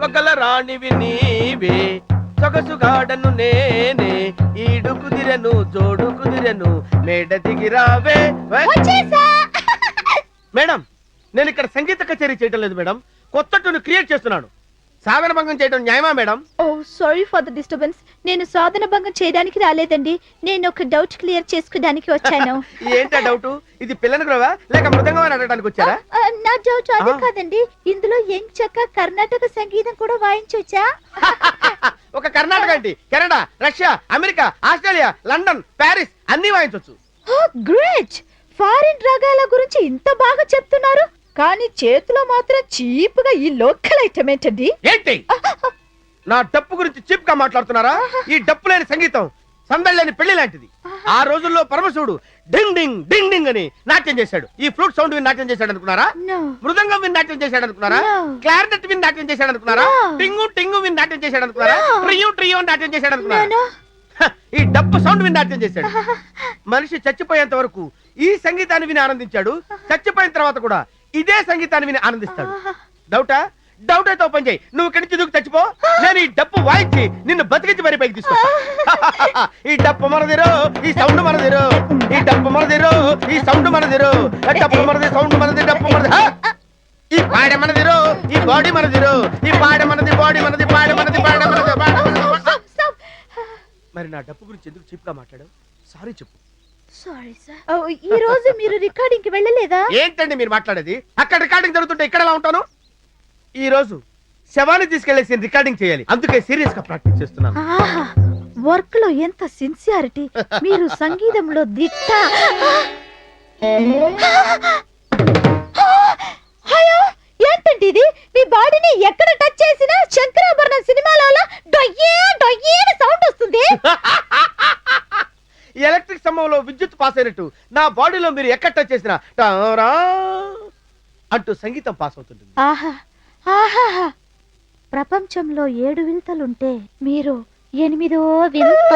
పగల రాణివి నీవే సొగసుగాడను నేనే ఈడు కుదిరెను జోడు కుదిరెను మేడ దిగిరావే మేడం నేను ఇక్కడ సంగీత కచేరీ చేయడం లేదు మేడం కొత్త ట్యూన్ క్రియేట్ చేస్తున్నాను సాధన భంగం చేయడం న్యాయమా madam oh sorry for the disturbance నేను సాధన భంగం చేయడానికి రాలేదండి నేను ఒక డౌట్ క్లియర్ చేసుకోవడానికి వచ్చాను ఏంటా డౌట్ ఇది పిల్లని గ్రోవా లేక మృదంగం అని అడగడానికి వచ్చారా నా డౌట్ అదే కాదండి ఇందులో ఎంచక్క కర్ణాటక సంగీతం కూడా వాయించొచ్చా ఒక కర్ణాటక ఏంటి Canada Russia America Australia London Paris అన్ని వాయించవచ్చు గ్రేట్ ఫారిన్ రాగాల గురించి ఇంత బాగా చెప్తున్నారు కానీ చేతిలో మాత్రం చీప్ గా ఈ లోకల్ ఐటమ్ ఏంటండి ఏంటి నా డప్పు గురించి చీప్ గా మాట్లాడుతున్నారా ఈ డప్పు లేని సంగీతం సందడి లేని పెళ్లి లాంటిది ఆ రోజుల్లో పరమశివుడు డింగ్ డింగ్ డింగ్ డింగ్ అని నాట్యం చేశాడు ఈ ఫ్లూట్ సౌండ్ విని నాట్యం చేశాడు అనుకున్నారా మృదంగం విని నాట్యం చేశాడు అనుకున్నారా క్లారినెట్ విని నాట్యం చేశాడు అనుకున్నారా టింగు టింగు విని నాట్యం చేశాడు అనుకున్నారా ట్రియో ట్రియో నాట్యం చేశాడు అనుకున్నారా ఈ డప్పు సౌండ్ విని నాట్యం చేశాడు మనిషి చచ్చిపోయేంత వరకు ఈ సంగీతాన్ని విని ఆనందించాడు చచ్చిపోయిన తర్వాత కూడా ఇదే సంగీతాన్ని విని ఆనందిస్తాడు డౌటా డౌట్ అయితే ఓపెన్ చేయి నువ్వు ఇక్కడి నుంచి దూకి చచ్చిపో నేను ఈ డప్పు వాయించి నిన్ను బతికించి మరి పైకి తీసుకొస్తా ఈ డప్పు మనదిరో ఈ సౌండ్ మనదిరో ఈ డప్పు మనదిరో ఈ సౌండ్ మనదిరో డప్పు మనది సౌండ్ మనది డప్పు మనది ఈ పాడ మనదిరో ఈ బాడీ మనదిరో ఈ పాడ మనది బాడీ మనది పాడ మనది పాడ మనది మరి నా డప్పు గురించి ఎందుకు చీప్ గా మాట్లాడావు సారీ చెప్పు సారీ సార్ ఈ రోజు మీరు రికార్డింగ్ కి వెళ్ళలేదా ఏంటండి మీరు మాట్లాడేది అక్కడ రికార్డింగ్ జరుగుతుంటే ఇక్కడ ఎలా ఉంటాను ఈ రోజు శవాన్ని తీసుకెళ్లేసి రికార్డింగ్ చేయాలి అందుకే సీరియస్ గా ప్రాక్టీస్ చేస్తున్నాను వర్క్ లో ఎంత సిన్సియారిటీ మీరు సంగీతంలో దిట్ట అయ్యో ఏంటండి ఇది మీ బాడీని ఎక్కడ టచ్ చేసినా శంకరాభరణం సినిమాలో డొయ్యే డొయ్యే సౌండ్ వస్తుంది ఎలక్ట్రిక్ స్తంభంలో విద్యుత్ పాస్ అయినట్టు నా బాడీలో మీరు ఎక్కడ టచ్ చేసినా టారా అంటూ సంగీతం పాస్ అవుతుంది ఆహా ఆహా ప్రపంచంలో 7 వింతలుంటే మీరు 8వ వింత